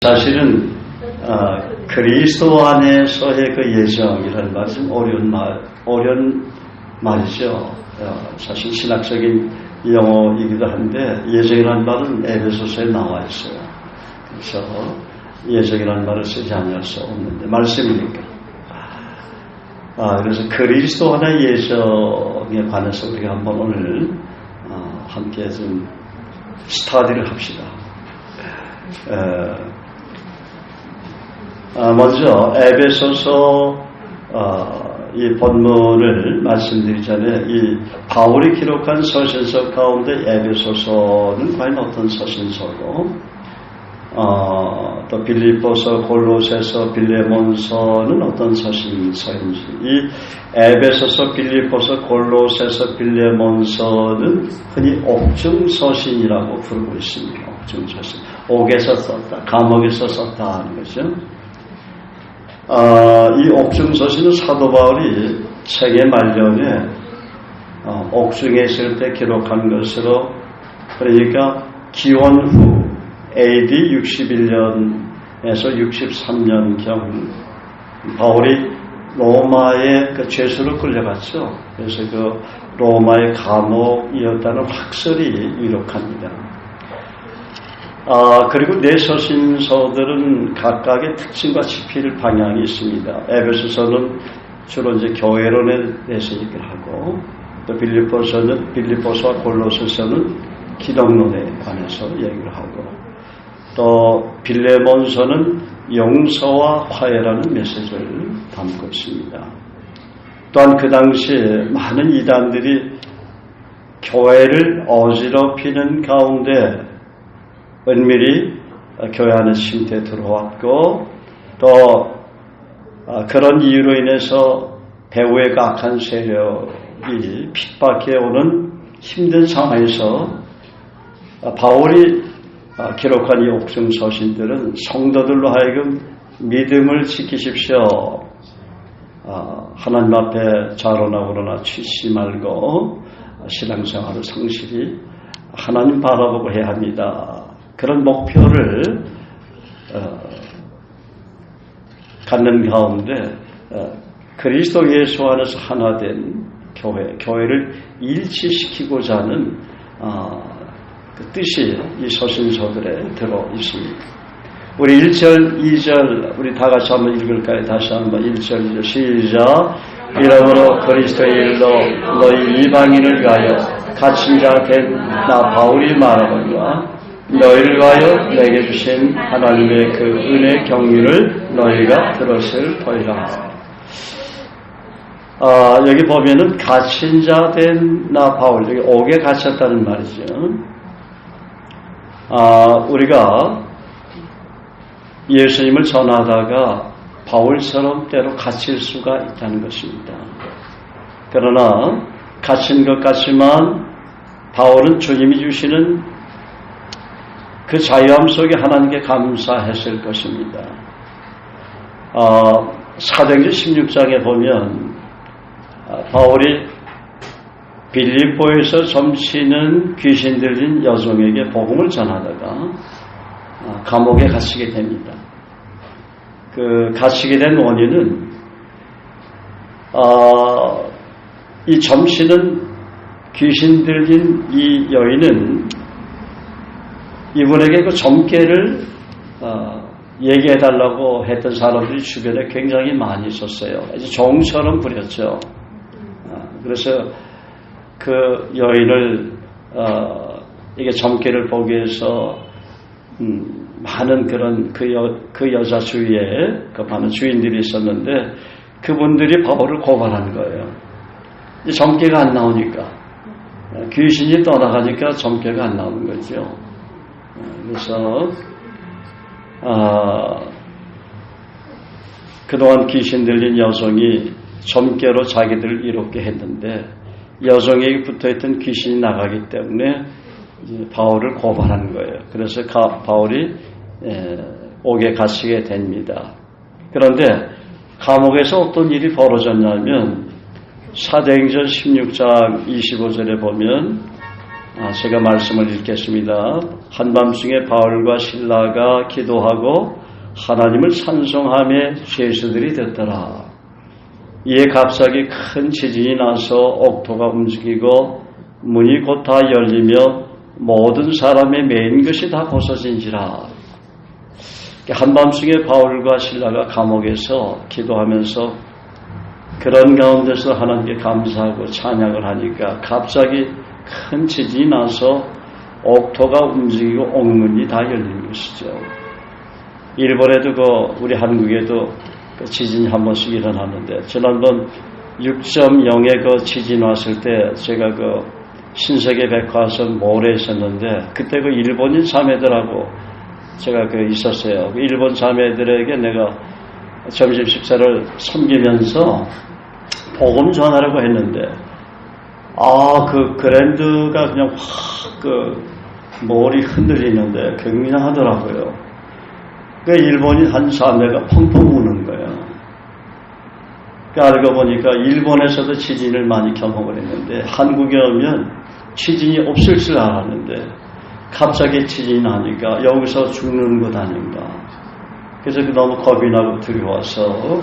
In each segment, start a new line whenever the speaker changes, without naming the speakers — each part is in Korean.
사실은 그리스도 안에서의 그 예정이라는 말은 좀 어려운 말이죠. 사실 신학적인 용어이기도 한데 예정이라는 말은 에베소서에 나와 있어요. 그래서 예정이라는 말을 쓰지 않을 수 없는데 말씀이니까. 그래서 그리스도 안의 예정에 관해서 우리가 한번 오늘 함께 좀 스타디를 합시다. 먼저 에베소서 이 본문을 말씀드리기 전에 이 바울이 기록한 서신서 가운데 에베소서는 과연 어떤 서신서고 또 빌립보서, 골로새서, 빌레몬서는 어떤 서신서인지, 이 에베소서, 빌립보서, 골로새서, 빌레몬서는 흔히 옥중서신이라고 부르고 있습니다. 옥중서신, 옥에서 썼다, 감옥에서 썼다 하는 거죠. 이 옥중서신은 사도 바울이 세계 말년에 옥중에 있을 때 기록한 것으로, 그러니까 기원 후 AD 61년에서 63년경 바울이 로마의 그 죄수로 끌려갔죠. 그래서 그 로마의 감옥이었다는 확설이 유력합니다. 그리고 네 서신서들은 각각의 특징과 지필 방향이 있습니다. 에베소서는 주로 이제 교회론에 대해서 얘기를 하고, 또 빌립보서와 골로새서는 기독론에 관해서 얘기를 하고, 또 빌레몬서는 용서와 화해라는 메시지를 담고 있습니다. 또한 그 당시에 많은 이단들이 교회를 어지럽히는 가운데 은밀히 교회 안에 침투해 들어왔고, 또 그런 이유로 인해서 배후의 악한 세력이 핍박해오는 힘든 상황에서 바울이 기록한 이 옥중서신들은 성도들로 하여금 믿음을 지키십시오, 하나님 앞에 자로나오거나 취치 말고 신앙생활을 성실히 하나님 바라보고 해야 합니다. 그런 목표를 갖는 가운데 그리스도 예수 안에서 하나 된 교회를 일치시키고자 하는 그 뜻이 이 서신서들에 들어 있습니다. 우리 1절, 2절 우리 다 같이 한번 읽을까요? 다시 한번 1절, 2절 시작. 이러므로 그리스도의 일로 너희 이방인을 위하여 갇힌 자 된 나 바울이 말하거니와 너희를 위하여 내게 주신 하나님의 그 은혜 경륜을 너희가 들었을 터이라. 여기 보면은 갇힌 자 된 나 바울, 여기 옥에 갇혔다는 말이죠. 우리가 예수님을 전하다가 바울처럼 때로 갇힐 수가 있다는 것입니다. 그러나 갇힌 것 같지만 바울은 주님이 주시는 그 자유함 속에 하나님께 감사했을 것입니다. 사도행전 16장에 보면 바울이 빌립보에서 점치는 귀신 들린 여종에게 복음을 전하다가 감옥에 갇히게 됩니다. 그 갇히게 된 원인은 이 점치는 귀신 들린 이 여인은 이분에게 그 점괘를 얘기해달라고 했던 사람들이 주변에 굉장히 많이 있었어요. 이제 종처럼 부렸죠. 그래서 그 여인을 이게 점괘를 보기 위해서 많은 그런 그 여자 주위에 그 많은 주인들이 있었는데 그분들이 바울을 고발한 거예요. 이제 점괘가 안 나오니까, 귀신이 떠나가니까 점괘가 안 나오는 거죠. 그래서 그동안 귀신 들린 여성이 점괘로 자기들을 이롭게 했는데 여성에게 붙어있던 귀신이 나가기 때문에 이제 바울을 고발한 거예요. 그래서 바울이 옥에 갇히게 됩니다. 그런데 감옥에서 어떤 일이 벌어졌냐면 사도행전 16장 25절에 보면 제가 말씀을 읽겠습니다. 한밤중에 바울과 실라가 기도하고 하나님을 찬송하며 죄수들이 됐더라. 이에 갑자기 큰 지진이 나서 옥토가 움직이고 문이 곧 다 열리며 모든 사람의 매인 것이 다 벗어진지라. 한밤중에 바울과 실라가 감옥에서 기도하면서 그런 가운데서 하나님께 감사하고 찬양을 하니까 갑자기 큰 지진이 나서 옥토가 움직이고 옥문이 다 열린 것이죠. 일본에도 우리 한국에도 지진이 한 번씩 일어나는데 지난번 6.0의 지진 왔을 때 제가 신세계 백화점 몰에 있었는데 그때 일본인 자매들하고 제가 있었어요. 일본 자매들에게 내가 점심 식사를 섬기면서 복음 전하라고 했는데 그랜드가 그냥 확 몰이 흔들리는데 굉장하더라고요. 일본인 한 자매가 펑펑 우는 거예요. 알고 보니까 일본에서도 지진을 많이 경험을 했는데 한국에 오면 지진이 없을 줄 알았는데 갑자기 지진이 나니까 여기서 죽는 것 아닌가. 그래서 너무 겁이 나고 두려워서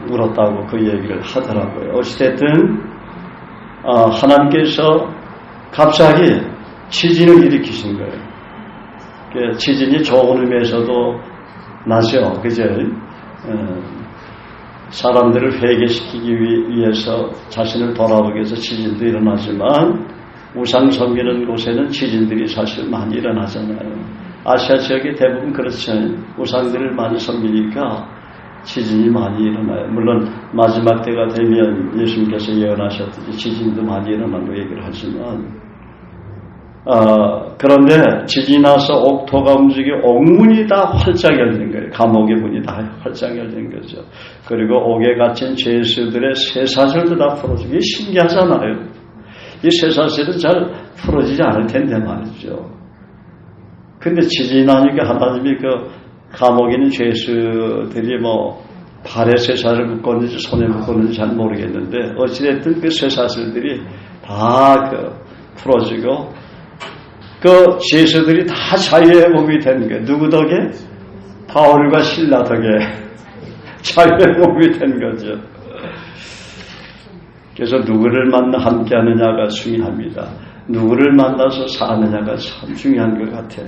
울었다고 그 얘기를 하더라고요. 어찌됐든 하나님께서 갑자기 지진을 일으키신 거예요. 지진이 좋은 의미에서도 나죠. 그죠? 사람들을 회개시키기 위해서 자신을 돌아보기 위해서 지진도 일어나지만 우상 섬기는 곳에는 지진들이 사실 많이 일어나잖아요. 아시아 지역이 대부분 그렇죠. 우상들을 많이 섬기니까 지진이 많이 일어나요. 물론 마지막 때가 되면 예수님께서 예언하셨듯이 지진도 많이 일어난다고 얘기를 하지만 그런데 지진이 나서 옥토가 움직이고 옥문이 다 활짝 열린 거예요. 감옥의 문이 다 활짝 열린 거죠. 그리고 옥에 갇힌 죄수들의 쇠사슬도 다 풀어지고 이게 신기하잖아요. 이 쇠사슬은 잘 풀어지지 않을 텐데 말이죠. 근데 지진이 나니까 하나님이 감옥에 있는 죄수들이 발에 쇠사슬을 묶었는지 손에 묶었는지 잘 모르겠는데 어찌됐든 그 쇠사슬들이 다 풀어지고 죄수들이 다 자유의 몸이 된 거예요. 누구 덕에? 바울과 실라 덕에 자유의 몸이 된 거죠. 그래서 누구를 만나 함께하느냐가 중요합니다. 누구를 만나서 사느냐가 참 중요한 것 같아요.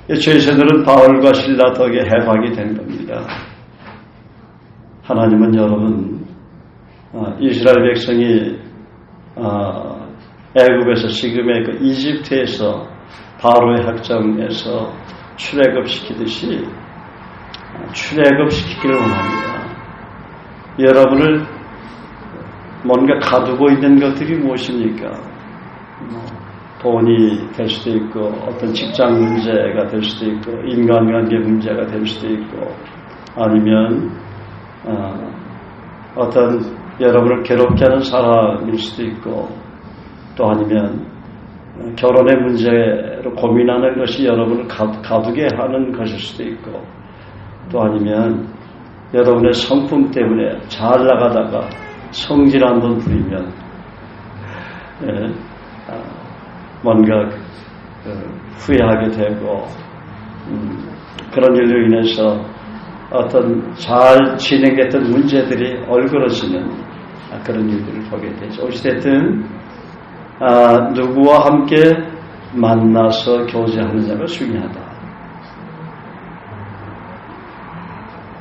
죄수들은 바울과 실라 덕에 해방이 된 겁니다. 하나님은 여러분 이스라엘 백성이 애굽에서 지금의 이집트에서 바로의 학정에서 출애굽시키듯이 출애굽시키기를 원합니다. 여러분을 뭔가 가두고 있는 것들이 무엇입니까? 돈이 될 수도 있고 어떤 직장 문제가 될 수도 있고 인간관계 문제가 될 수도 있고 아니면 어떤 여러분을 괴롭게 하는 사람일 수도 있고 또 아니면 결혼의 문제로 고민하는 것이 여러분을 가두게 하는 것일 수도 있고 또 아니면 여러분의 성품 때문에 잘 나가다가 성질 한번 부리면 뭔가 후회하게 되고 그런 일로 인해서 어떤 잘 진행됐던 문제들이 얼그러지는 그런 일들을 보게 되죠. 어찌됐든 누구와 함께 만나서 교제하느냐가 중요하다.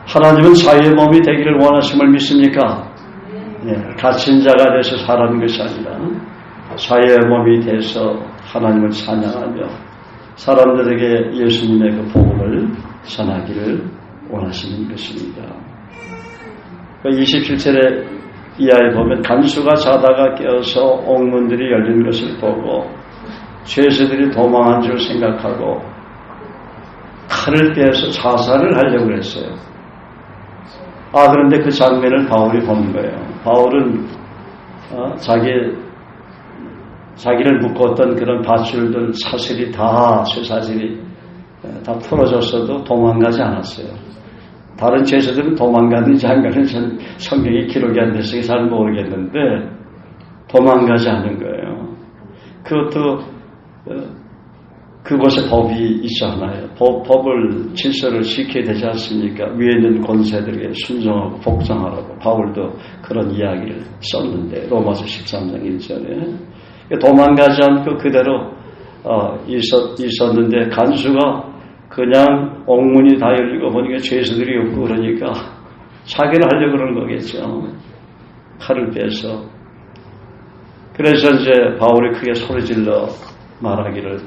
하나님은 자유의 몸이 되기를 원하심을 믿습니까? 갇힌 자가 돼서 살아가는 것이 아니라 자유의 몸이 돼서 하나님을 찬양하며 사람들에게 예수님의 그 복음을 전하기를 원하시는 것입니다. 27절에 이하에 보면 간수가 자다가 깨어서 옥문들이 열린 것을 보고 죄수들이 도망한 줄 생각하고 칼을 빼서 자살을 하려고 했어요. 그런데 그 장면을 바울이 본 거예요. 바울은 자기를 묶었던 그런 밧줄들 쇠사슬이 다 풀어졌어도 도망가지 않았어요. 다른 죄수들은 도망갔는지 안 가는지 성경이 기록이 안 돼서 잘 모르겠는데 도망가지 않은 거예요. 그것도 그곳에 법이 있잖아요. 법을 질서를 지켜야 되지 않습니까? 위에 있는 권세들에게 순종하고 복종하라고 바울도 그런 이야기를 썼는데 로마서 13장 1절에 도망가지 않고 그대로 있었는데 간수가 그냥 옥문이 다 열리고 보니까 죄수들이 없고 그러니까 자기를 하려고 그런 거겠죠. 칼을 빼서. 그래서 이제 바울이 크게 소리질러 말하기를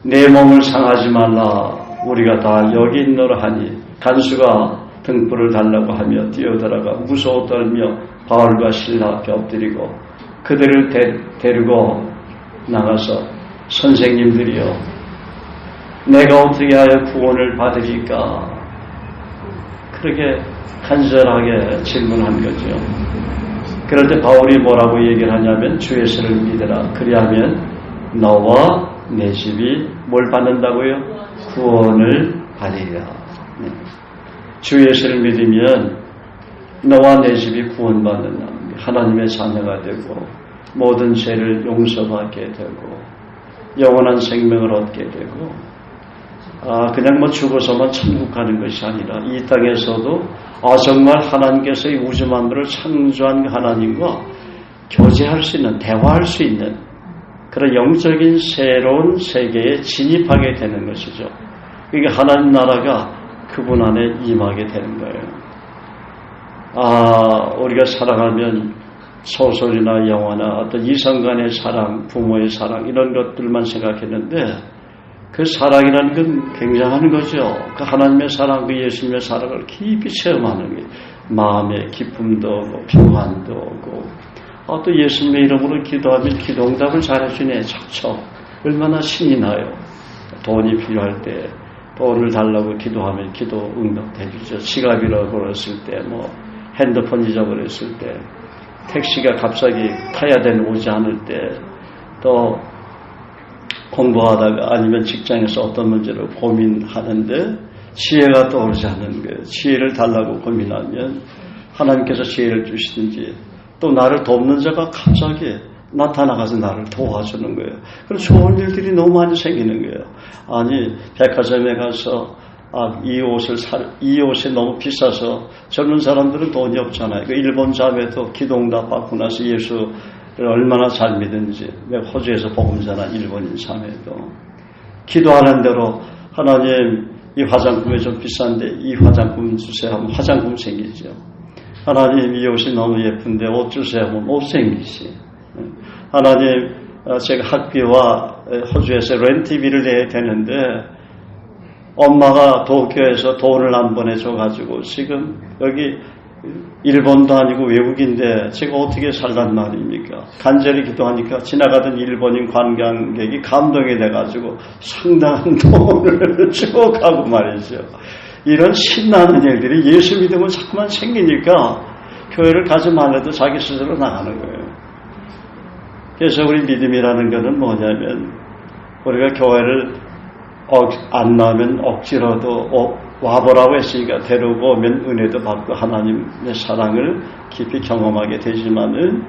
내 몸을 상하지 말라. 우리가 다 여기 있노라 하니 간수가 등불을 달라고 하며 뛰어들어가 무서워 떨며 바울과 실라 앞에 엎드리고 그들을 데리고 나가서 선생님들이여 내가 어떻게 하여 구원을 받으리까? 그렇게 간절하게 질문한 거죠. 그럴 때 바울이 뭐라고 얘기를 하냐면 주 예수를 믿으라. 그리하면 너와 내 집이 뭘 받는다고요? 구원을 받으리라. 네. 주 예수를 믿으면 너와 내 집이 구원받는다. 하나님의 자녀가 되고 모든 죄를 용서받게 되고 영원한 생명을 얻게 되고 그냥 뭐 죽어서만 천국 가는 것이 아니라 이 땅에서도 정말 하나님께서 이 우주 만물을 창조한 하나님과 교제할 수 있는, 대화할 수 있는 그런 영적인 새로운 세계에 진입하게 되는 것이죠. 그러니까 하나님 나라가 그분 안에 임하게 되는 거예요. 우리가 살아가면 소설이나 영화나 어떤 이성 간의 사랑, 부모의 사랑 이런 것들만 생각했는데 그 사랑이라는 건 굉장한 거죠. 그 하나님의 사랑, 그 예수님의 사랑을 깊이 체험하는 게 마음의 기쁨도 오고 평안도 오고 또 예수님의 이름으로 기도하면 기도응답을 잘해주네. 척척 얼마나 신이 나요. 돈이 필요할 때 돈을 달라고 기도하면 기도 응답해 주죠. 지갑 잃어버렸을 때 핸드폰 잊어버렸을 때 택시가 갑자기 타야 되는 오지 않을 때 또 공부하다가 아니면 직장에서 어떤 문제를 고민하는데 지혜가 떠오르지 않는 거예요. 지혜를 달라고 고민하면 하나님께서 지혜를 주시든지 또 나를 돕는 자가 갑자기 나타나가서 나를 도와주는 거예요. 그런 좋은 일들이 너무 많이 생기는 거예요. 아니 백화점에 가서 이 옷이 너무 비싸서 젊은 사람들은 돈이 없잖아요. 그 일본 자매도 기도응답 받고 나서 예수를 얼마나 잘 믿는지 호주에서 복음 전한 일본인 자매도 기도하는 대로 하나님 이 화장품이 좀 비싼데 이 화장품 주세요 하면 화장품 생기죠. 하나님 이 옷이 너무 예쁜데 옷 주세요 하면 옷 생기지. 하나님 제가 학비와 호주에서 렌트비를 내야 되는데 엄마가 도쿄에서 돈을 안 보내줘가지고 지금 여기 일본도 아니고 외국인데 제가 어떻게 살란 말입니까? 간절히 기도하니까 지나가던 일본인 관광객이 감동이 돼가지고 상당한 돈을 주고 가고 말이죠. 이런 신나는 일들이 예수 믿으면 자꾸만 생기니까 교회를 가지 말아도 자기 스스로 나가는 거예요. 그래서 우리 믿음이라는 것은 뭐냐면 우리가 교회를 안 나오면 억지로도 와보라고 했으니까 데리고 오면 은혜도 받고 하나님의 사랑을 깊이 경험하게 되지만은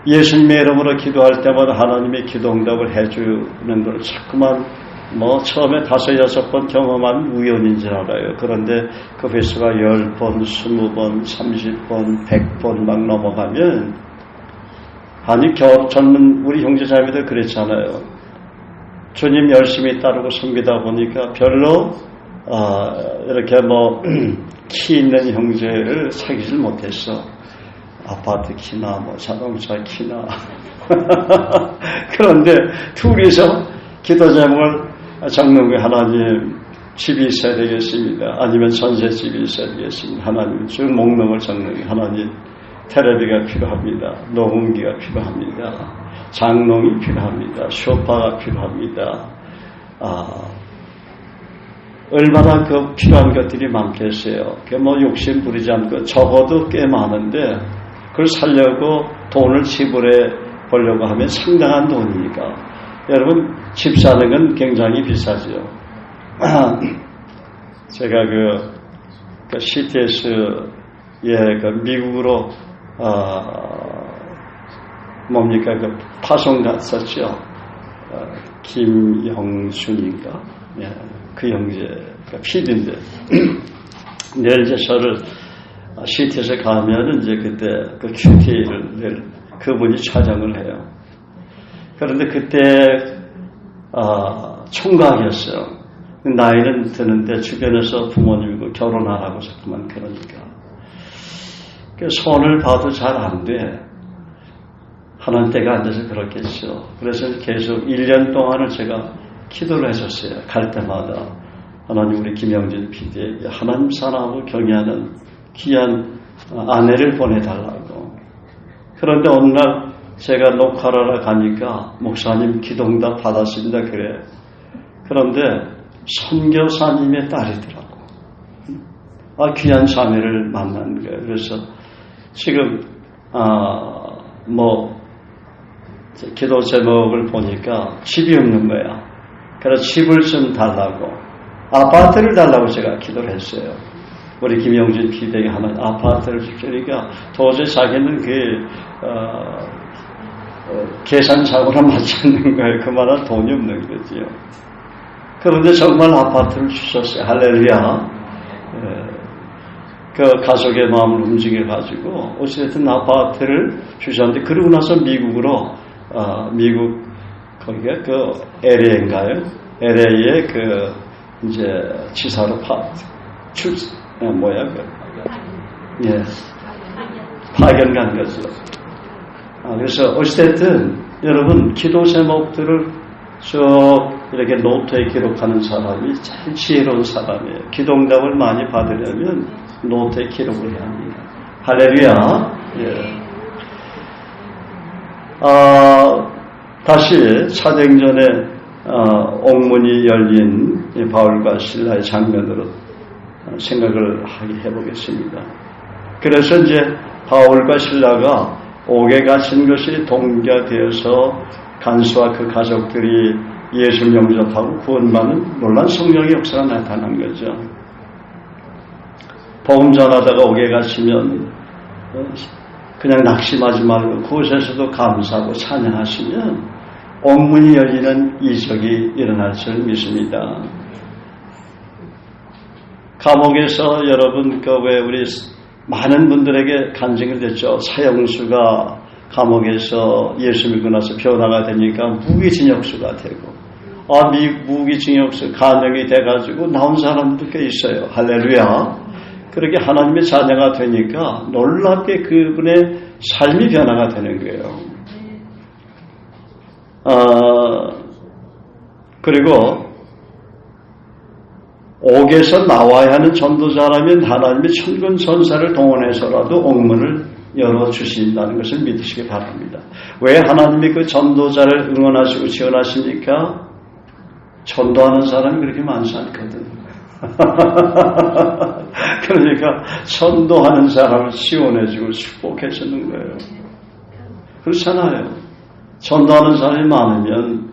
예수님의 이름으로 기도할 때마다 하나님의 기도응답을 해주는 걸 자꾸만 처음에 5-6번 경험한 우연인 줄 알아요. 그런데 그 횟수가 10번, 20번, 30번, 100번 막 넘어가면 젊은 우리 형제자매들 그랬잖아요. 주님 열심히 따르고 섬기다 보니까 별로 이렇게 키 있는 형제를 사귀질 못했어. 아파트 키나 자동차 키나 그런데 둘이서 기도 제목을 적는 거예요. 하나님 집이 있어야 되겠습니다. 아니면 전셋집이 있어야 되겠습니다. 하나님 쭉 목록을 적는 거예요. 하나님 테레비가 필요합니다. 녹음기가 필요합니다. 장롱이 필요합니다. 소파가 필요합니다. 얼마나 그 필요한 것들이 많겠어요. 욕심 부리지 않고 적어도 꽤 많은데 그걸 살려고 돈을 지불해 보려고 하면 상당한 돈이니까. 여러분 집 사는 건 굉장히 비싸죠. 제가 그 CTS에 그 미국으로 뭡니까 그 파송 갔었죠. 김영순인가? 예, 그 형제가 PD인데 내일 이제 저를 CTS에 가면은 이제 그때 그 QT를 그분이 촬영을 해요. 그런데 그때 총각이었어요. 나이는 드는데 주변에서 부모님이고 결혼하라고 자꾸만 그러니까 그 손을 봐도 잘 안 돼. 하는 때가 앉아서 그렇겠죠. 그래서 계속 1년 동안을 제가 기도를 해줬어요. 갈 때마다 하나님 우리 김영진 PD에게 하나님 사랑하고 경외하는 귀한 아내를 보내달라고. 그런데 어느 날 제가 녹화를 하러 가니까 목사님 기도응답 받았습니다. 그래. 그런데 선교사님의 딸이더라고. 귀한 자매를 만난 거예요. 그래서 지금 기도 제목을 보니까 집이 없는 거야. 그래서 집을 좀 달라고, 아파트를 달라고 제가 기도를 했어요. 우리 김영진 PD에게 하는 아파트를 주니까 도저히 자기는 계산상으로 맞지 않는 거예요. 그만한 돈이 없는 거지요. 그런데 정말 아파트를 주셨어요. 할렐루야. 그 가족의 마음을 움직여가지고 어쨌든 아파트를 주셨는데, 그러고 나서 미국으로 미국 거기가 그 LA인가요? LA에 그 이제 지사로 파견 간 거죠. 그래서 어쨌든 여러분 기도 제목들을 쭉 이렇게 노트에 기록하는 사람이 제일 지혜로운 사람이에요. 기도응답을 많이 받으려면 노트에 기록을 해야 합니다. 할렐루야. 예. 다시 사도행전에 옥문이 열린 바울과 실라의 장면으로 생각을 해보겠습니다. 그래서 이제 바울과 실라가 옥에 갇힌 것이 동기화되어서 간수와 그 가족들이 예수를 영접하고 구원받는 놀라운 성령의 역사가 나타난 거죠. 복음 전하다가 옥에 갇히면 그냥 낙심하지 말고 그곳에서도 감사하고 찬양하시면 옥문이 열리는 이적이 일어날 줄 믿습니다. 감옥에서 여러분 왜 우리 많은 분들에게 간증이 됐죠. 사형수가 감옥에서 예수 믿고 나서 변화가 되니까 무기징역수가 되고, 무기징역수 감형이 돼가지고 나온 사람도 꽤 있어요. 할렐루야. 그렇게 하나님의 자녀가 되니까 놀랍게 그분의 삶이 변화가 되는 거예요. 그리고 옥에서 나와야 하는 전도자라면 하나님의 천군 천사를 동원해서라도 옥문을 열어주신다는 것을 믿으시기 바랍니다. 왜 하나님이 그 전도자를 응원하시고 지원하십니까? 전도하는 사람이 그렇게 많지 않거든. 그러니까 전도하는 사람을 지원해주고 축복해주는 거예요. 그렇잖아요. 전도하는 사람이 많으면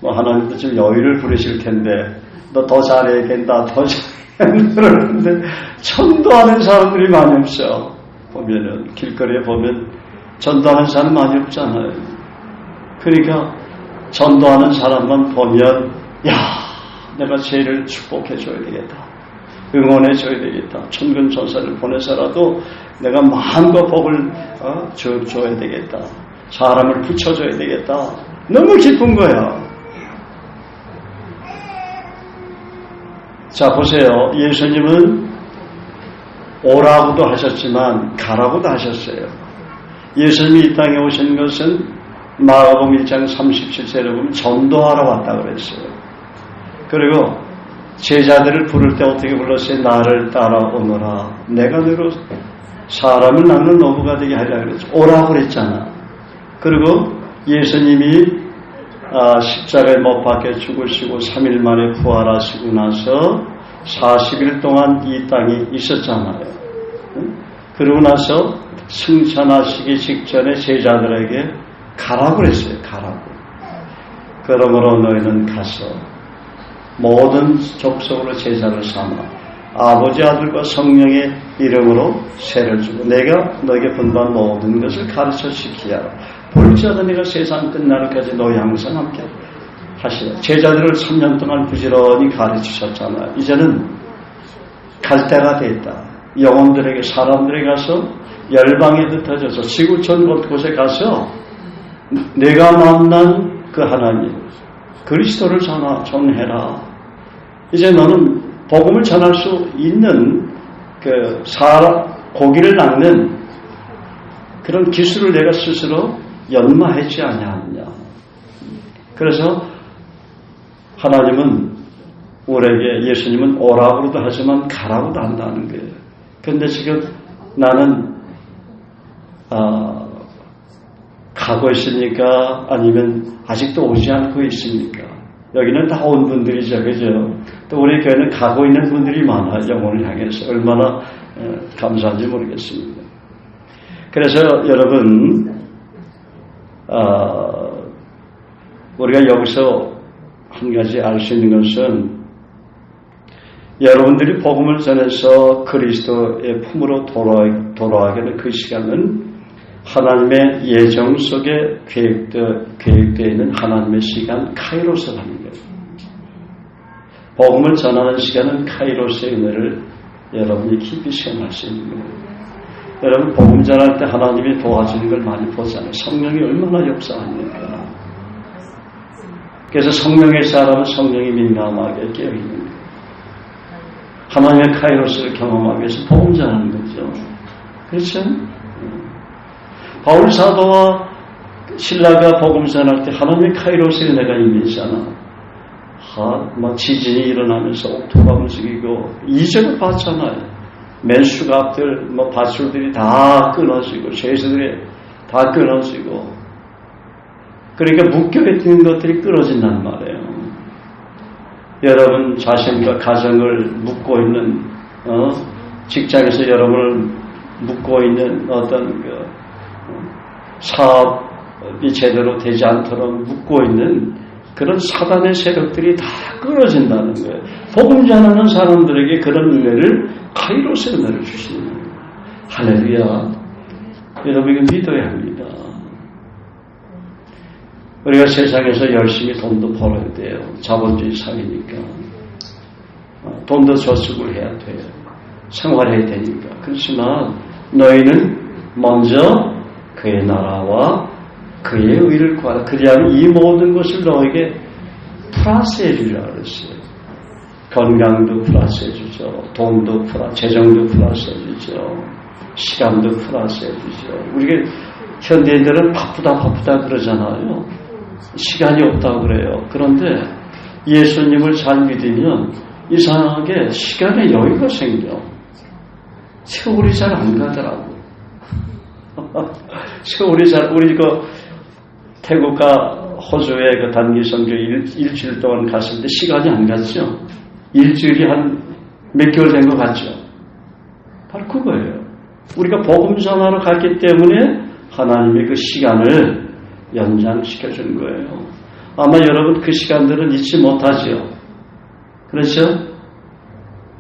하나님도 좀 여유를 부리실 텐데 너 더 잘해야 된다, 더 잘해야 그러는데 전도하는 사람들이 많이 없어. 보면은 길거리에 보면 전도하는 사람 많이 없잖아요. 그러니까 전도하는 사람만 보면 내가 쟤를 축복해줘야 되겠다, 응원해줘야 되겠다, 천군 천사를 보내서라도 내가 마음과 복을 줘야 되겠다, 사람을 붙여줘야 되겠다. 너무 기쁜 거야. 자, 보세요. 예수님은 오라고도 하셨지만 가라고도 하셨어요. 예수님이 이 땅에 오신 것은 마가복음 1장 37절에 보면 전도하러 왔다고 그랬어요. 그리고 제자들을 부를 때 어떻게 불렀어요? 나를 따라오너라. 내가 너로 사람을 낳는 노부가 되게 하려고 그랬죠. 오라고 그랬잖아. 그리고 예수님이 십자가에 못 박혀 죽으시고 3일 만에 부활하시고 나서 40일 동안 이 땅에 있었잖아요. 그러고 나서 승천하시기 직전에 제자들에게 가라고 그랬어요. 가라고. 그러므로 너희는 가서 모든 족속으로 제자를 삼아 아버지 아들과 성령의 이름으로 세를 주고 내가 너에게 분반 모든 것을 가르쳐 지키게 하라. 볼지어다 내가 세상 끝날까지 너희 항상 함께 하시라. 제자들을 3년 동안 부지런히 가르치셨잖아요. 이제는 갈 때가 됐다. 영혼들에게 사람들에게 가서 열방에 흩어져서 지구촌 곳곳에 가서 내가 만난 그 하나님 그리스도를 전해라. 이제 너는 복음을 전할 수 있는 그 고기를 낚는 그런 기술을 내가 스스로 연마했지 아니하느냐. 그래서 하나님은 우리에게 예수님은 오라고도 하지만 가라고도 한다는 거예요. 그런데 지금 나는 가고 있습니까? 아니면 아직도 오지 않고 있습니까? 여기는 다 온 분들이죠. 그죠? 또 우리 교회는 가고 있는 분들이 많아요. 영혼을 향해서. 얼마나 감사한지 모르겠습니다. 그래서 여러분 우리가 여기서 한 가지 알 수 있는 것은 여러분들이 복음을 전해서 그리스도의 품으로 돌아가게 된 그 시간은 하나님의 예정 속에 계획되어 있는 하나님의 시간 카이로스라는 거예요. 복음을 전하는 시간은 카이로스의 은혜를 여러분이 깊이 생각할 수 있는 거예요. 여러분 복음 전할 때 하나님이 도와주는 걸 많이 보잖아요. 성령이 얼마나 역사합니까? 그래서 성령의 사람은 성령이 민감하게 깨어있는 거예요. 하나님의 카이로스를 경험하기 위해서 복음 전하는 거죠. 그렇죠? 바울 사도와 신라가 복음 전할 때 하나님의 카이로스의 은혜가 임했잖아. 막 지진이 일어나면서 옥토가 움직이고 이적을 봤잖아요. 맨수갑들, 밧줄들이 다 끊어지고 죄수들이 다 끊어지고 그러니까 묶여있는 것들이 끊어진단 말이에요. 여러분 자신과 가정을 묶고 있는 직장에서 여러분을 묶고 있는 어떤 사업이 제대로 되지 않도록 묶고 있는 그런 사단의 세력들이 다 끊어진다는 거예요. 복음 전하는 사람들에게 그런 은혜를 카이로스 은혜를 주시는 거예요. 할렐루야. 여러분 이거 믿어야 합니다. 우리가 세상에서 열심히 돈도 벌어야 돼요. 자본주의 사회니까. 돈도 저축을 해야 돼요. 생활해야 되니까. 그렇지만 너희는 먼저 그의 나라와 그의 의를 구하라. 그리하면 이 모든 것을 너에게 플러스해 주리라 그랬어요. 건강도 플러스해 주죠. 돈도 재정도 플러스해 주죠. 시간도 플러스해 주죠. 우리가 현대인들은 바쁘다 그러잖아요. 시간이 없다고 그래요. 그런데 예수님을 잘 믿으면 이상하게 시간에 여유가 생겨. 세월이 잘 안 가더라고. 우리 태국과 호주에 그 단기 선교 일주일 동안 갔을 때 시간이 안 갔죠. 일주일이 한 몇 개월 된 것 같죠. 바로 그거예요. 우리가 복음 전하러 갔기 때문에 하나님의 그 시간을 연장시켜 준 거예요. 아마 여러분 그 시간들은 잊지 못하죠. 그렇죠?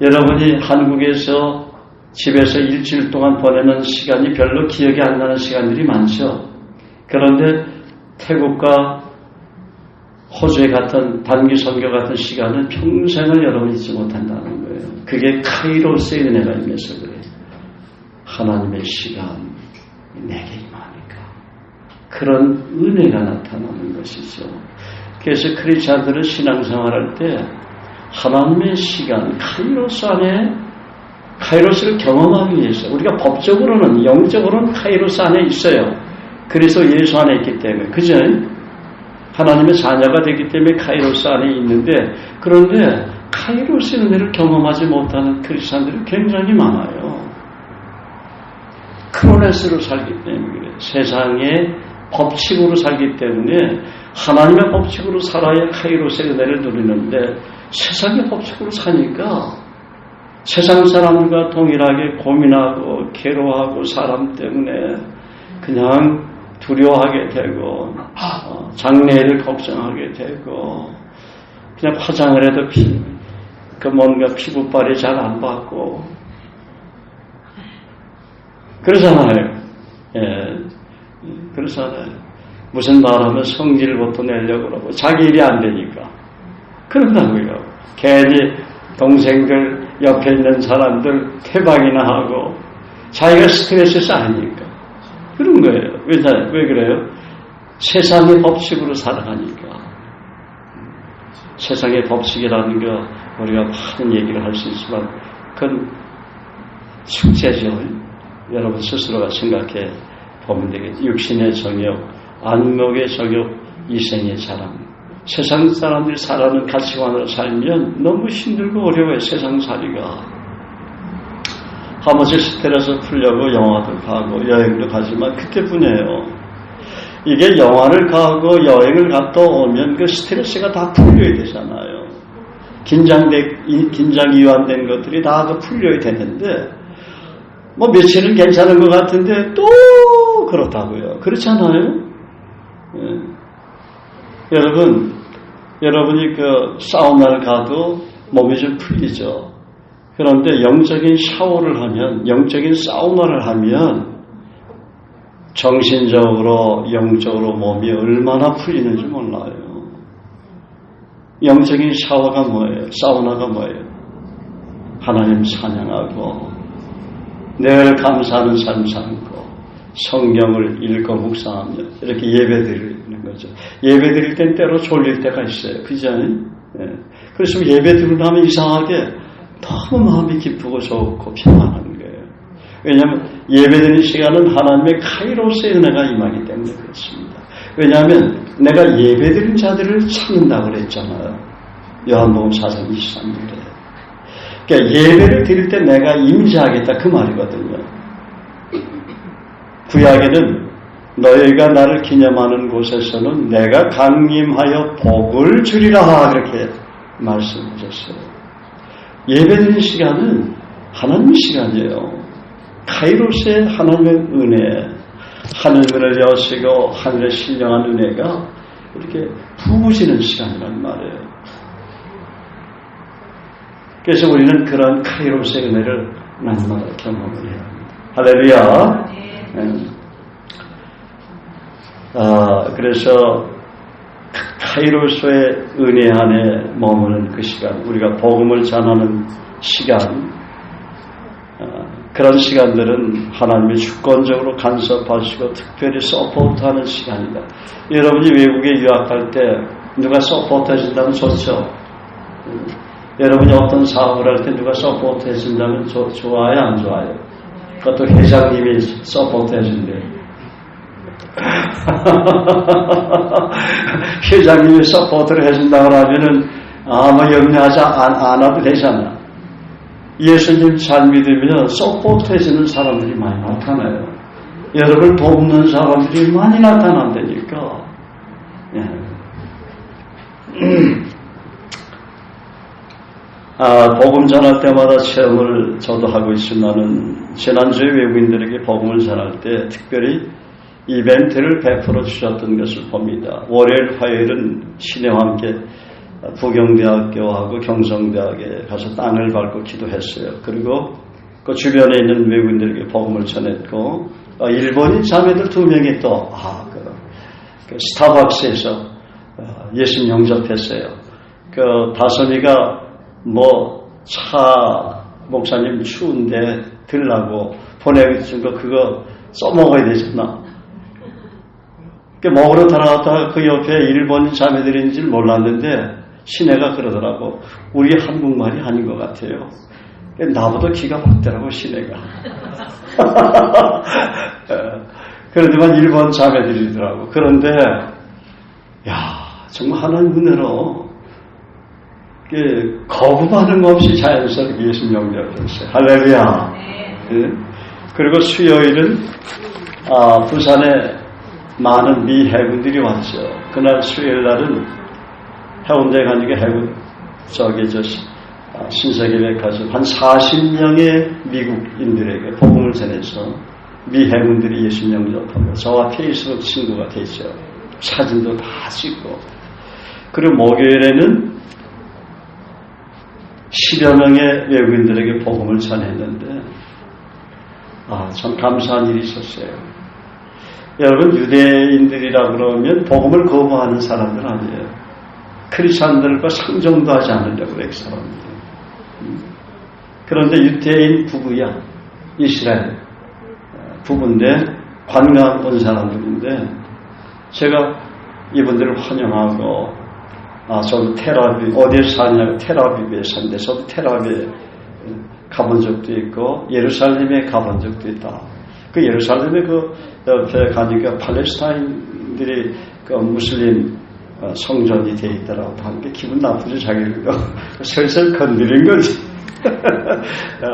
여러분이 한국에서 집에서 일주일 동안 보내는 시간이 별로 기억이 안 나는 시간들이 많죠. 그런데 태국과 호주에 같은 단기 선교 같은 시간은 평생을 여러분이 잊지 못한다는 거예요. 그게 카이로스의 은혜가 임해서 그래요. 하나님의 시간 내게 임하니까 그런 은혜가 나타나는 것이죠. 그래서 크리스찬들은 신앙생활할 때 하나님의 시간 카이로스 안에 카이로스를 경험하기 위해서 우리가 법적으로는 영적으로는 카이로스 안에 있어요. 그래서 예수 안에 있기 때문에 그죠? 하나님의 자녀가 되기 때문에 카이로스 안에 있는데 그런데 카이로스의 은혜를 경험하지 못하는 크리스찬들이 굉장히 많아요. 크로네스로 살기 때문에 그래요. 세상의 법칙으로 살기 때문에 하나님의 법칙으로 살아야 카이로스의 은혜를 누리는데 세상의 법칙으로 사니까 세상 사람들과 동일하게 고민하고 괴로워하고 사람 때문에 그냥 두려워하게 되고 장래를 걱정하게 되고 그냥 화장을 해도 그 뭔가 피부빨이 잘 안 받고 그러잖아요. 예, 그러잖아요. 무슨 말하면 성질부터 내려고 그러고 자기 일이 안 되니까 그런다고요. 괜히 동생들 옆에 있는 사람들 태방이나 하고 자기가 스트레스 쌓이니까 그런 거예요. 왜 그래요? 세상의 법칙으로 살아가니까. 세상의 법칙이라는 거 우리가 많은 얘기를 할 수 있지만 그건 숙제죠. 여러분 스스로가 생각해 보면 되겠죠. 육신의 정욕, 안목의 정욕, 이생의 자랑. 세상 사람들이 살아가는 가치관으로 살면 너무 힘들고 어려워요. 세상살이가. 한 번씩 스트레스 풀려고 영화도 가고 여행도 가지만 그때뿐이에요. 이게 영화를 가고 여행을 갔다 오면 그 스트레스가 다 풀려야 되잖아요. 긴장 이완된 것들이 다 풀려야 되는데 뭐 며칠은 괜찮은 것 같은데 또 그렇다고요. 그렇잖아요. 예. 여러분이 그 사우나를 가도 몸이 좀 풀리죠. 그런데 영적인 샤워를 하면, 영적인 사우나를 하면 정신적으로, 영적으로 몸이 얼마나 풀리는지 몰라요. 영적인 샤워가 뭐예요? 사우나가 뭐예요? 하나님 찬양하고 늘 감사하는 삶 살고 성경을 읽고 묵상하며 이렇게 예배드리는 거죠. 예배드릴 땐 때로 졸릴 때가 있어요. 그죠? 예. 그래서 예배드리고 나면 이상하게 너무 마음이 기쁘고 좋고 평안한 거예요. 왜냐하면 예배드리는 시간은 하나님의 카이로스의 은혜가 임하기 때문에 그렇습니다. 왜냐하면 내가 예배드린 자들을 찾는다고 그랬잖아요. 요한복음 4장 23절에. 그러니까 예배를 드릴 때 내가 임재하겠다 그 말이거든요. 구약에는 너희가 나를 기념하는 곳에서는 내가 강림하여 복을 주리라 그렇게 말씀하셨어요. 예배드리는 시간은 하나님의 시간이에요. 카이로스의 하나님의 은혜, 하늘문을 여시고 하늘에 신령한 은혜가 이렇게 부어지는 시간이란 말이에요. 그래서 우리는 그런 카이로스의 은혜를 날마다 경험을 해야 합니다. 할렐루야. 그래서 카이로스의 은혜 안에 머무는 그 시간, 우리가 복음을 전하는 시간, 그런 시간들은 하나님이 주권적으로 간섭하시고 특별히 서포트하는 시간이다. 여러분이 외국에 유학할 때 누가 서포트해준다면 좋죠. 여러분이 어떤 사업을 할 때 누가 서포트해준다면 좋아요, 안 좋아요? 그것도 회장님이 서포트해준대요. 회장님이 서포트를 해준다고 하면은 아무 염려하지 않아도 되잖아. 예수님 잘 믿으면 서포트해주는 사람들이 많이 나타나요. 여러분을 돕는 사람들이 많이 나타난다니까. 복음 전할 때마다 체험을 저도 하고 있지만은 지난주에 외국인들에게 복음을 전할 때 특별히 이벤트를 베풀어 주셨던 것을 봅니다. 월요일, 화요일은 신혜와 함께 부경대학교하고 경성대학에 가서 땅을 밟고 기도했어요. 그리고 그 주변에 있는 외국인들에게 복음을 전했고, 일본인 자매들 2명이 또 그 스타벅스에서 예수 영접했어요. 그 다솜이가 차 목사님 추운데 들라고 보내준 거 그거 써먹어야 되잖아. 먹으러 들어갔다가 그 옆에 일본인 자매들인 줄 몰랐는데 시내가 그러더라고. 우리 한국말이 아닌 것 같아요. 나보다 기가 막더라고 시내가. 그러지만 일본 자매들이더라고. 그런데 정말 하나님 은혜로 거부반응 없이 자연스럽게 예수 영접했어요. 할렐루야. 네. 그리고 수요일은 부산에 많은 미 해군들이 왔죠. 그날 수요일 날은 해운대에 가니까 해군 신세계백화점 한 40명의 미국인들에게 복음을 전해서 미 해군들이 예수 영접하고 저와 페이스북 친구가 됐죠. 사진도 다 찍고. 그리고 목요일에는 10여 명의 외국인들에게 복음을 전했는데 참 감사한 일이 있었어요. 여러분, 유대인들이라 그러면 복음을 거부하는 사람들 아니에요. 크리스찬들과 상종도 하지 않으려고 그래요, 그 사람들은. 그런데 유대인 부부야, 이스라엘 부부인데 관광 온 사람들인데 제가 이분들을 환영하고 저도 테라비 어디에 사냐고 테라비브에 산데 저도 테라비에 가본 적도 있고 예루살렘에 가본 적도 있다. 그 예루살렘에 그 옆에 가니까 팔레스타인들이 그 무슬림 성전이 돼 있더라고 하는 게 기분 나쁘죠. 자기가 슬슬 건드린 거지.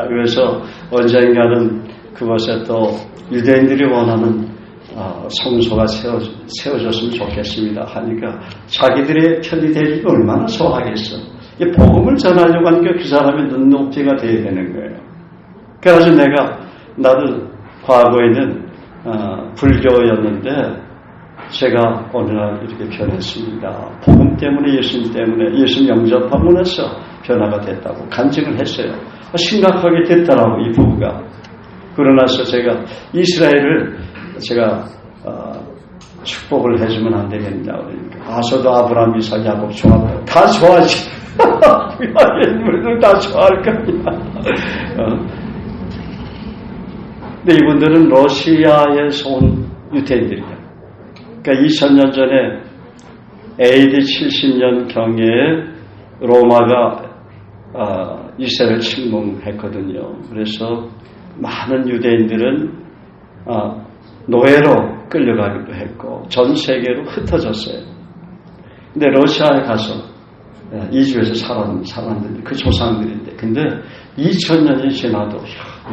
그래서 언젠가는 그곳에 또 유대인들이 원하는 성소가 세워졌으면 좋겠습니다 하니까 자기들의 편이 되기가 얼마나 소하겠어. 이 복음을 전하려고 하니까 그 사람의 눈높이가 돼야 되는 거예요. 그래서 나도 과거에는 불교였는데 제가 오늘날 이렇게 변했습니다. 복음 때문에 예수님 때문에 예수님 영접하고 나서 변화가 됐다고 간증을 했어요. 심각하게 됐더라고 이 부부가. 그러나서 제가 이스라엘을 제가 축복을 해주면 안 되겠냐 그러니까 저도 아브라함, 이삭, 야곱 좋아한다. 다 좋아하지. 인물들 다 좋아할 겁니다. 근데 이분들은 러시아에서 온 유대인들이에요. 그러니까 2000년 전에 AD 70년 경에 로마가 이스라엘을 침공했거든요. 그래서 많은 유대인들은 노예로 끌려가기도 했고 전 세계로 흩어졌어요. 근데 러시아에 가서 이주해서 살았는 사람들이 그 조상들인데 근데 2000년이 지나도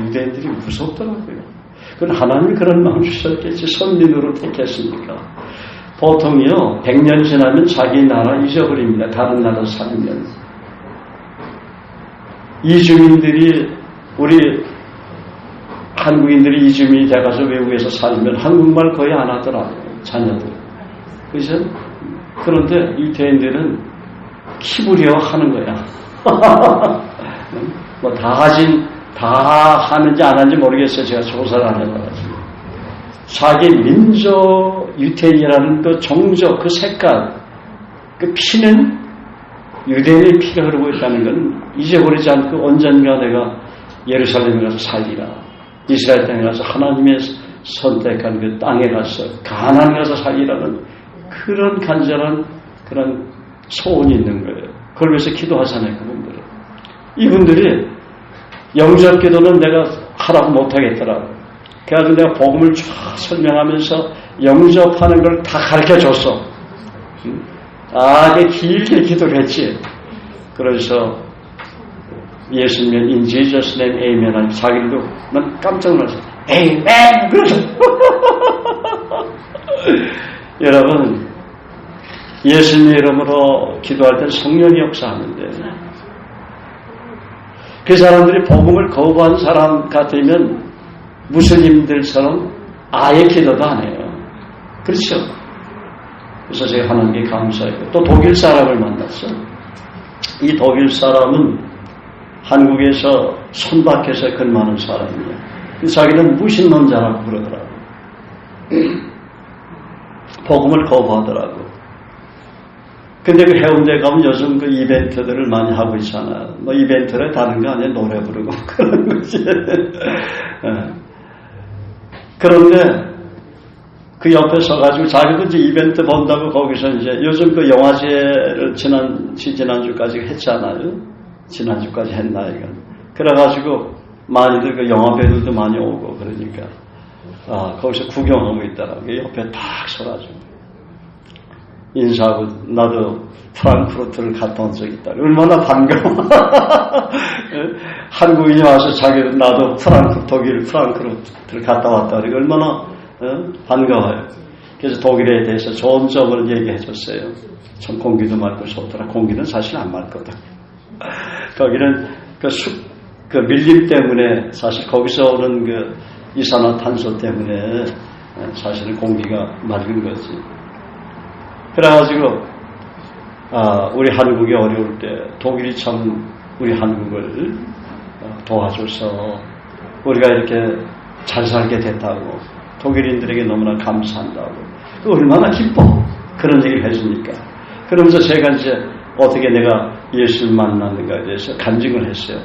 유대인들이 무섭더라고요. 그건 하나님이 그런 마음 주셨겠지. 선민으로 택했으니까. 보통요 100년 지나면 자기 나라 잊어버립니다. 다른 나라 살면. 이주민들이 우리 한국인들이 이주민이 돼가서 외국에서 살면 한국말 거의 안 하더라고요. 자녀들. 그죠? 그런데 유대인들은 키부려 하는 거야. 뭐 다 하는지 안 하는지 모르겠어요. 제가 조사를 안 해봐가지고. 자기 민족 유태인이라는 그 종족, 그 색깔, 그 피는 유대인의 피가 흐르고 있다는 건 잊어버리지 않고 언젠가 내가 예루살렘에 가서 살리라. 이스라엘 땅에 가서 하나님의 선택한 그 땅에 가서 가나안에 가서 살리라는 그런 간절한 그런 소원이 있는 거예요. 그걸 위해서 기도하잖아요. 그분들은. 이분들이 영접 기도는 내가 하라고 못하겠더라고. 그래가지고 내가 복음을 쫙 설명하면서 영접하는 걸 다 가르쳐줬어. 길게 기도를 했지. 그래서 예수님은 in Jesus name amen 하니 자기들도 난 깜짝 놀랐어. amen! 그래서 여러분 예수님 이름으로 기도할 때 성령이 역사하는데 그 사람들이 복음을 거부한 사람 같으면 무슬림들처럼 아예 기도도 안 해요. 그렇죠? 그래서 제가 하나님께 감사해요. 또 독일 사람을 만났어. 이 독일 사람은 한국에서 손박혀서 근무하는 사람이에요. 자기는 무신론자라고 그러더라고. 복음을 거부하더라고. 근데 그 해운대 가면 요즘 그 이벤트들을 많이 하고 있잖아요. 뭐 이벤트를 다른 거 아니야? 노래 부르고 그런 거지. 그런데 그 옆에 서가지고 자기도 이제 이벤트 본다고 거기서 이제 요즘 그 영화제를 지난주까지 했잖아요. 지난주까지 했나, 이건. 그래가지고 많이들 그 영화 배우들도 많이 오고 그러니까, 거기서 구경하고 있더라고요. 옆에 딱 서가지고. 인사하고, 나도 프랑크푸르트를 갔다 온 적이 있다. 얼마나 반가워. 한국인이 와서 자기는 나도 독일 프랑크푸르트를 갔다 왔다. 그러니까 얼마나 반가워요. 그래서 독일에 대해서 좋은 점을 얘기해 줬어요. 참 공기도 맑고 좋더라. 공기는 사실 안 맑거든. 거기는 그 밀림 때문에 사실 거기서 오는 그 이산화탄소 때문에 사실은 공기가 맑은 거지. 그래가지고 우리 한국이 어려울 때 독일이 참 우리 한국을 도와줘서 우리가 이렇게 잘 살게 됐다고 독일인들에게 너무나 감사한다고 얼마나 기뻐 그런 얘기를 해주니까 그러면서 제가 이제 어떻게 내가 예수를 만났는가에 대해서 간증을 했어요.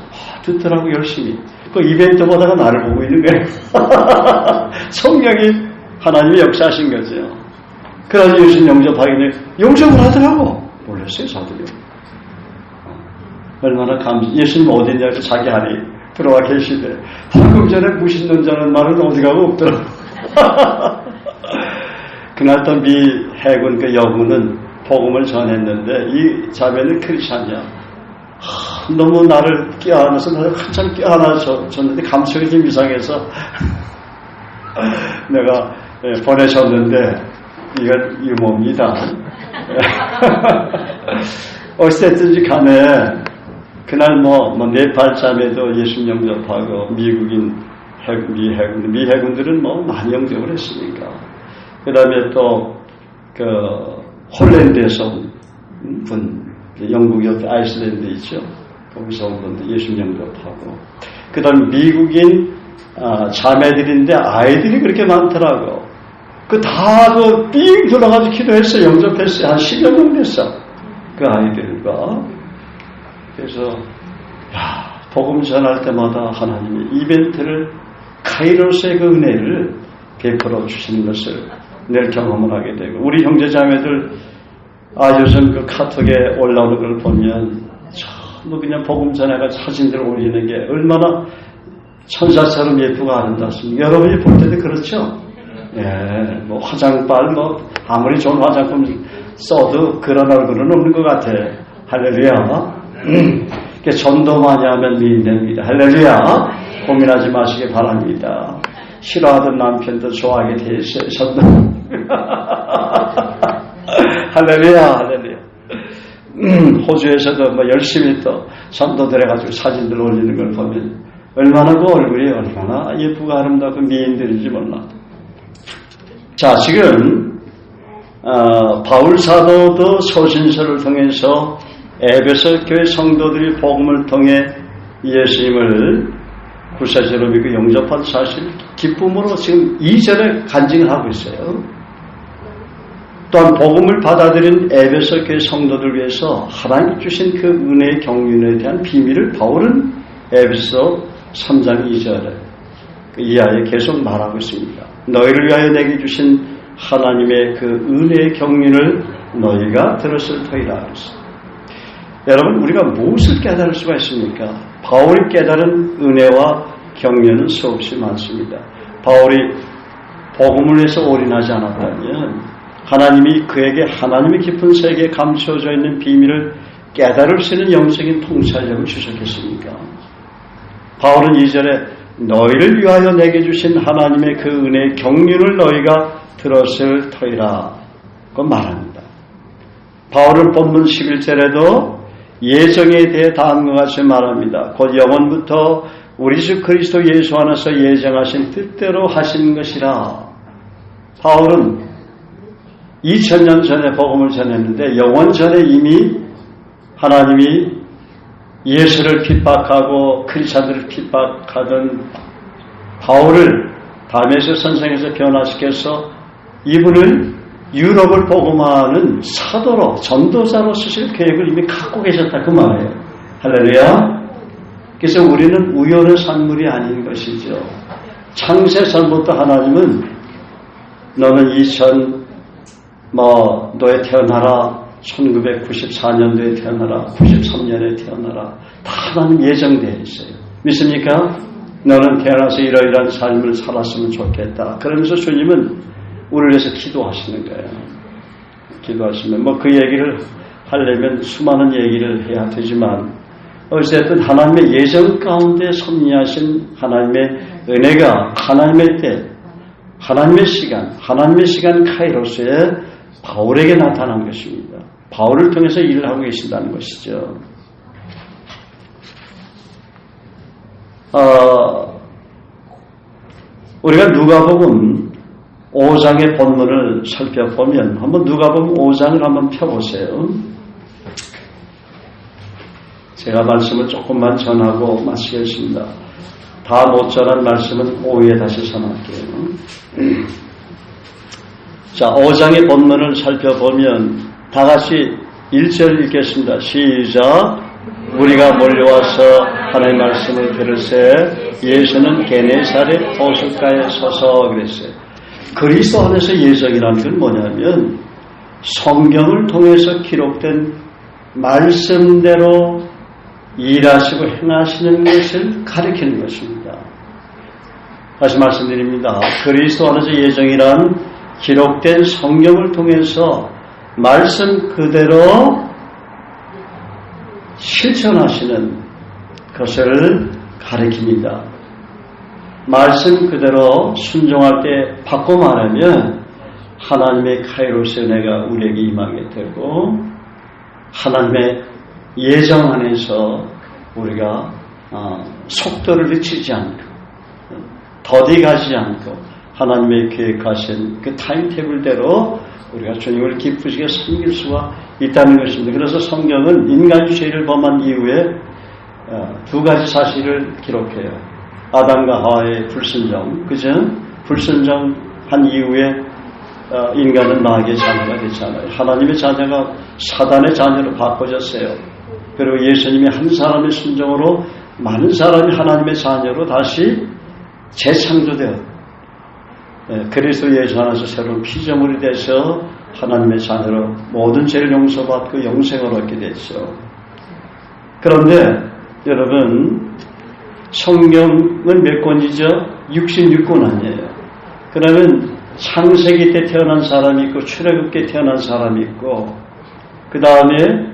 듣더라고 열심히. 그 이벤트 보다가 나를 보고 있는 거예요. 성령이 하나님이 역사하신 거죠. 그래서 예수 영접하기는 영접을 하더라고. 몰랐어요 저도요. 얼마나 예수님 어디 있냐고 자기 안에 들어와 계시대. 방금 전에 무신론자는 말은 어디 가고 없더라고. 그날 또 미 해군 그 여군은 복음을 전했는데 이 자매는 크리스찬이야. 너무 나를 껴안아서 나를 한참 껴안아줬는데 감성이 좀 이상해서 내가 보내줬는데 이건 유모입니다. 어찌됐든지 간에 그날 네팔 자매도 예수 영접하고 미국인 미 해군들은 많이 영접을 했으니까. 그 다음에 또 홀랜드에서 온 분, 영국 옆에 아이슬란드 있죠. 거기서 온 분도 예수 영접하고. 그 다음에 미국인 자매들인데 아이들이 그렇게 많더라고. 삥 돌아가지고 기도했어요. 영접했어요. 한 10여 명 됐어. 그 아이들과. 그래서 복음 전할 때마다 하나님이 이벤트를 카이로스의 그 은혜를 베풀어 주시는 것을 늘 경험을 하게 되고 우리 형제자매들 요즘 그 카톡에 올라오는 걸 보면 전부 그냥 복음 전해가 사진들 올리는 게 얼마나 천사처럼 예쁘고 아름답습니다. 여러분이 볼 때도 그렇죠? 예, 화장빨 아무리 좋은 화장품 써도 그런 얼굴은 없는 것 같아. 할렐루야. 전도 많이 하면 미인됩니다. 할렐루야. 고민하지 마시기 바랍니다. 싫어하던 남편도 좋아하게 돼 있어요. 전도. 할렐루야. 할렐루야. 호주에서도 열심히 또 전도들 해가지고 사진들 올리는 걸 보면 얼마나 그 얼굴이 얼마나 예쁘고 아름답고 미인들인지 몰라. 자, 지금 바울 사도도 서신서를 통해서 에베소 교회 성도들이 복음을 통해 예수님을 구세주로 믿고 영접한 사실 기쁨으로 지금 2절에 간증을 하고 있어요. 또한 복음을 받아들인 에베소 교회 성도들 위해서 하나님 주신 그 은혜의 경륜에 대한 비밀을 바울은 에베소 3장 2절에 그 이하에 계속 말하고 있습니다. 너희를 위하여 내게 주신 하나님의 그 은혜의 경륜을 너희가 들었을 터이라. 여러분, 우리가 무엇을 깨달을 수가 있습니까? 바울이 깨달은 은혜와 경륜은 수없이 많습니다. 바울이 복음을 위해서 올인하지 않았다면 하나님이 그에게 하나님의 깊은 세계에 감추어져 있는 비밀을 깨달을 수 있는 영적인 통찰력을 주셨겠습니까? 바울은 2절에 너희를 위하여 내게 주신 하나님의 그 은혜의 경륜을 너희가 들었을 터이라 그 말합니다. 바울은 본문 11절에도 예정에 대해 다음과 같이 말합니다. 곧 영원부터 우리 주 그리스도 예수 안에서 예정하신 뜻대로 하신 것이라. 바울은 2000년 전에 복음을 전했는데 영원 전에 이미 하나님이 예수를 핍박하고 크리스찬들을 핍박하던 바울을 다메섹 선생에서 변화시켜서 이분을 유럽을 복음하는 사도로 전도자로 쓰실 계획을 이미 갖고 계셨다 그 말이에요. 할렐루야. 그래서 우리는 우연의 산물이 아닌 것이죠. 창세 전부터 하나님은 너는 너에 태어나라 1994년도에 태어나라 93년에 태어나라 다 하나님 예정되어 있어요. 믿습니까? 너는 태어나서 이러이러한 삶을 살았으면 좋겠다. 그러면서 주님은 우리를 위해서 기도하시는 거예요. 기도하시면 그 얘기를 하려면 수많은 얘기를 해야 되지만 어쨌든 하나님의 예정 가운데 섭리하신 하나님의 은혜가 하나님의 때 하나님의 시간 카이로스에 바울에게 나타난 것입니다. 바울을 통해서 일을 하고 계신다는 것이죠. 우리가 누가복음 5장의 본문을 살펴보면 한번 누가복음 5장을 한번 펴보세요. 제가 말씀을 조금만 전하고 마치겠습니다. 다 못 전한 말씀은 오후에 다시 전할게요. 자, 5장의 본문을 살펴보면 다 같이 1절 읽겠습니다. 시작. 우리가 몰려와서 하나님의 말씀을 들으세 예수는 게네사렛 호숫가에 서서 그랬어요. 그리스도 안에서 예정이라는 건 뭐냐면 성경을 통해서 기록된 말씀대로 일하시고 행하시는 것을 가리키는 것입니다. 다시 말씀드립니다. 그리스도 안에서 예정이란 기록된 성경을 통해서 말씀 그대로 실천하시는 것을 가리킵니다. 말씀 그대로 순종할 때 바꿔 말하면 하나님의 카이로스 은혜가 우리에게 임하게 되고 하나님의 예정 안에서 우리가 속도를 늦추지 않고 더디 가지 않고 하나님의 계획하신 그 타임테이블대로 우리가 주님을 기쁘시게 섬길 수가 있다는 것입니다. 그래서 성경은 인간이 죄를 범한 이후에 두 가지 사실을 기록해요. 아담과 하와의 불순종, 그죠? 불순종한 이후에 인간은 나에게 자녀가 됐잖아요. 하나님의 자녀가 사단의 자녀로 바꿔졌어요. 그리고 예수님이 한 사람의 순종으로 많은 사람이 하나님의 자녀로 다시 재창조되었어요. 그리스도 예수 안에서 새로운 피조물이 돼서 하나님의 자녀로 모든 죄를 용서받고 영생을 얻게 됐죠. 그런데 여러분 성경은 몇 권이죠? 66권 아니에요. 그러면 창세기 때 태어난 사람이 있고 출애굽 때 태어난 사람이 있고 그 다음에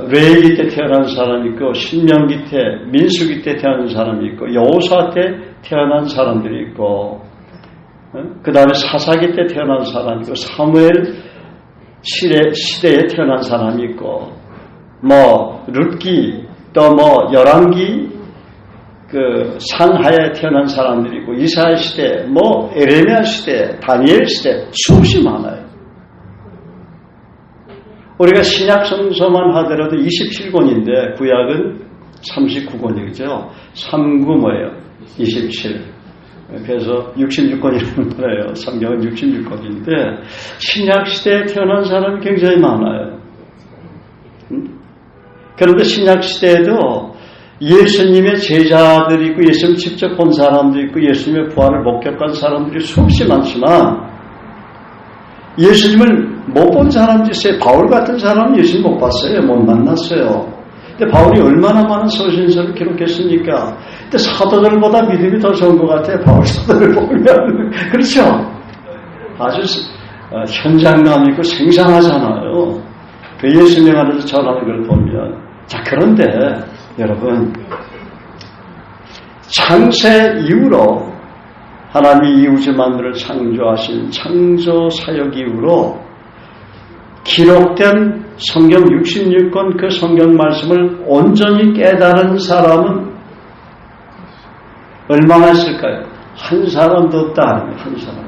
레위기 때 태어난 사람이 있고 신명기 때 민수기 때 태어난 사람이 있고 여호수아 때 태어난 사람들이 있고 그 다음에 사사기 때 태어난 사람이 있고 사무엘 시대에 태어난 사람이 있고 뭐 룻기 또 뭐 열왕기 그 산하에 태어난 사람들이 있고 이사야 시대 뭐 에레미야 시대 다니엘 시대 수없이 많아요. 우리가 신약 성서만 하더라도 27권인데 구약은 39권이죠. 39 뭐예요? 27. 그래서 66권이라는 거예요. 성경은 66권인데 신약 시대에 태어난 사람이 굉장히 많아요. 그런데 신약 시대에도 예수님의 제자들이 있고 예수님 직접 본 사람도 있고 예수님의 부활을 목격한 사람들이 수없이 많지만 예수님을 못 본 사람도 있어요. 바울 같은 사람은 예수님 못 봤어요. 못 만났어요. 근데 바울이 얼마나 많은 소신서를 기록했습니까? 근데 사도들보다 믿음이 더 좋은 것 같아요. 바울 사도를 보면. 그렇죠? 아주 현장감 있고 생생하잖아요. 그 예수님 안에서 전하는 걸 보면. 자, 그런데 여러분 창세 이후로 하나님이 이 우주 만물을 창조하신 창조 사역 이후로 기록된 성경 66권 그 성경 말씀을 온전히 깨달은 사람은 얼마나 있을까요? 한 사람도 없다. 한 사람.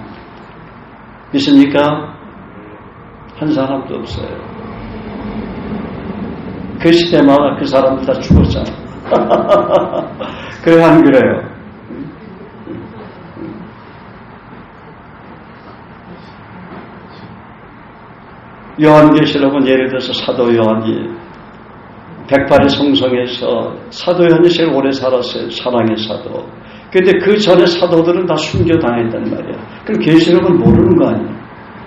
믿습니까? 한 사람도 없어요. 그 시대마다 그 사람들 다 죽었잖아요. 그래, 안 그래요? 요한계시록은 예를 들어서 사도 요한이 108의 성성에서 사도 요한이 제일 오래 살았어요. 사랑의 사도. 그런데 그 전에 사도들은 다 순교당했단 말이야. 그럼 계시록은 모르는 거 아니에요?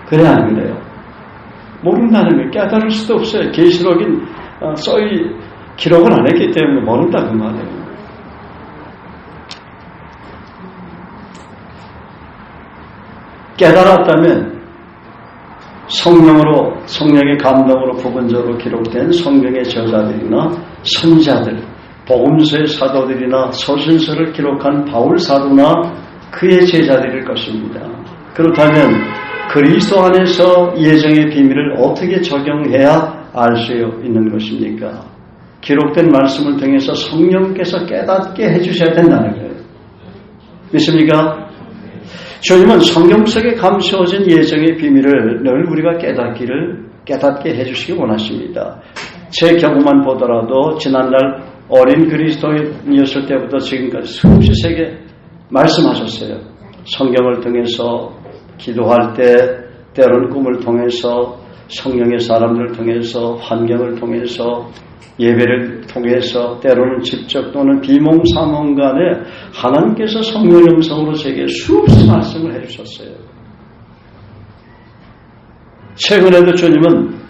그래, 안 그래요? 모른다는 걸 깨달을 수도 없어요. 계시록인 써이 기록을 안 했기 때문에 모른다 그 말이에요. 깨달았다면 성령의 감동으로 부분적으로 기록된 성경의 저자들이나 선자들, 복음서의 사도들이나 서신서를 기록한 바울 사도나 그의 제자들일 것입니다. 그렇다면 그리스도 안에서 예정의 비밀을 어떻게 적용해야 알 수 있는 것입니까? 기록된 말씀을 통해서 성령께서 깨닫게 해주셔야 된다는 거예요. 믿습니까? 주님은 성경 속에 감추어진 예정의 비밀을 늘 우리가 깨닫게 해주시기 원하십니다. 제 경우만 보더라도 지난날 어린 그리스도인이었을 때부터 지금까지 수없이 세계 말씀하셨어요. 성경을 통해서 기도할 때, 때로는 꿈을 통해서, 성령의 사람들을 통해서, 환경을 통해서, 예배를 통해서, 때로는 직접 또는 비몽사몽 간에 하나님께서 성령의 음성으로 제게 수없이 말씀을 해주셨어요. 최근에도 주님은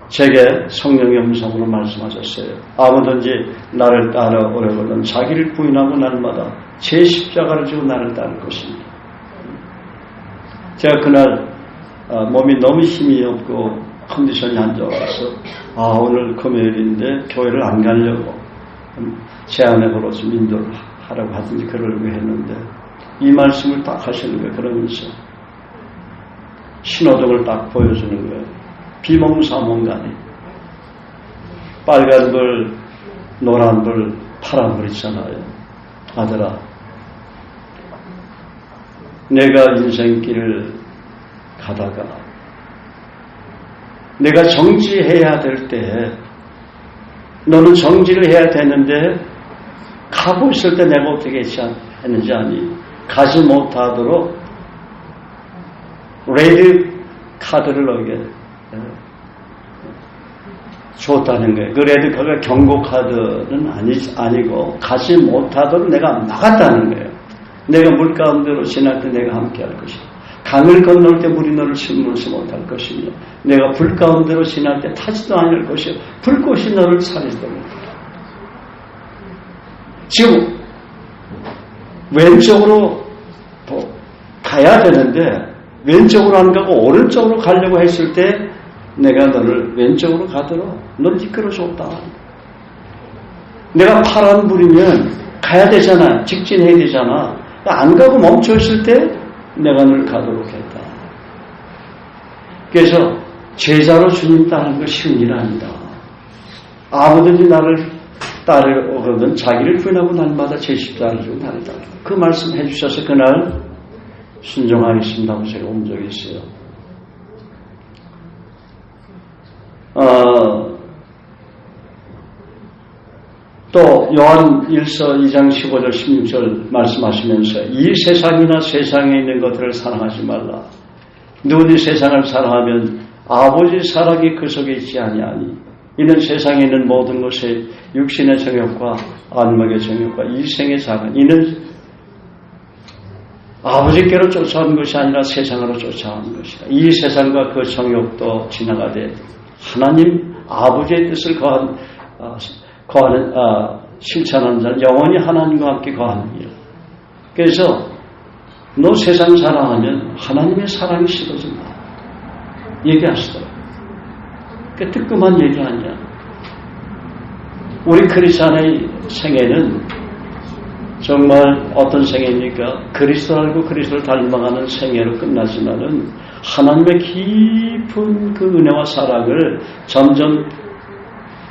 제게 성령의 음성으로 말씀하셨어요. 아무든지 나를 따라오려거든 자기를 부인하고 날마다 제 십자가를 지고 나를 따를 것입니다. 제가 그날 몸이 너무 힘이 없고 컨디션이 안 좋아서 오늘 금요일인데 교회를 안 가려고 제 아내로 좀 인도를 하라고 하든지 그러려고 했는데 이 말씀을 딱 하시는 거예요. 그러면서 신호등을 딱 보여주는 거예요. 비몽사몽간에 빨간불, 노란불, 파란불 있잖아요. 아들아, 내가 인생길을 가다가 내가 정지해야 될 때 너는 정지를 해야 되는데 가고 있을 때 내가 어떻게 했는지 아니? 가지 못하도록 레드 카드를 너에게 줬다는 거예요. 그 레드 카드가 경고 카드는 아니고 가지 못하도록 내가 막았다는 거예요. 내가 물 가운데로 지날 때 내가 함께 할 것이다. 강을 건널 때 물이 너를 침몰치 못할 것이며 내가 불 가운데로 지날 때 타지도 않을 것이요 불꽃이 너를 살리지도 못한다. 지금 왼쪽으로 가야 되는데 왼쪽으로 안 가고 오른쪽으로 가려고 했을 때 내가 너를 왼쪽으로 가도록 너를 이끌어줬다. 내가 파란불이면 가야 되잖아. 직진해야 되잖아. 안 가고 멈춰있을 때 내가 너를 가도록 했다. 그래서 제자로 주님 따르는 거 쉬운 일 아니다. 아무든지 나를 따르거든 자기를 부인하고 날마다 제 십자가를 지고 나를 따르다. 그 말씀 해주셔서 그날 순종하겠습니다 하고 제가 온 적이 있어요. 또 요한 1서 2장 15절 16절 말씀하시면서 이 세상이나 세상에 있는 것들을 사랑하지 말라. 누구든지 세상을 사랑하면 아버지 사랑이 그 속에 있지 아니하니 이는 세상에 있는 모든 것의 육신의 정욕과 안목의 정욕과 이생의 사랑 이는 아버지께로 쫓아온 것이 아니라 세상으로 쫓아온 것이다. 이 세상과 그 정욕도 지나가되 하나님 아버지의 뜻을 실천하는 자는 영원히 하나님과 함께 거하느니라. 그래서 너 세상 사랑하면 하나님의 사랑이 식어진다. 얘기하시더라고요. 그 뜨끔한 얘기 아니야. 우리 크리스찬의 생애는 정말 어떤 생애입니까? 그리스도 알고 그리스도를 닮아가는 생애로 끝나지만은 하나님의 깊은 그 은혜와 사랑을 점점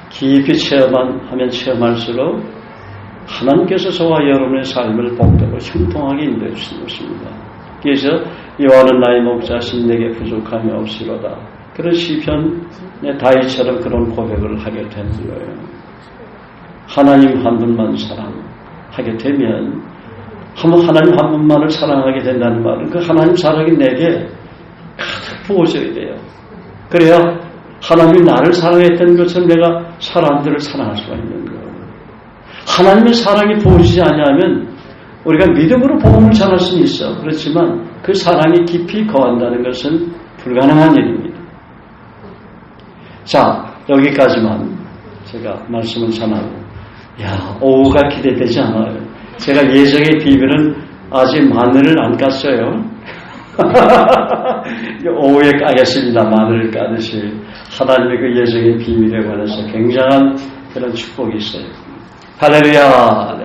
깊이 체험하면 체험할수록 하나님께서 저와 여러분의 삶을 복되고 형통하게 인도해 주시는 것입니다. 그래서 요한은 나의 목자신 내게 부족함이 없으로다. 그런 시편의 다윗처럼 그런 고백을 하게 되는 거예요. 하나님 한 분만 사랑하게 되면 하나님 한 분만을 사랑하게 된다는 말은 그 하나님 사랑이 내게 가득 부어져야 돼요. 그래야 하나님이 나를 사랑했던 것처럼 내가 사람들을 사랑할 수가 있는 거예요. 하나님의 사랑이 부어지지 않으면 우리가 믿음으로 복음을 전할 수는 있어. 그렇지만 그 사랑이 깊이 거한다는 것은 불가능한 일입니다. 자, 여기까지만 제가 말씀을 전하고 오후가 기대되지 않아요. 제가 예정의 비밀은 아직 마늘을 안 깠어요. 오후에 까겠습니다. 마늘을 까듯이 하나님의 그 예정의 비밀에 관해서 굉장한 그런 축복이 있어요. 할렐루야.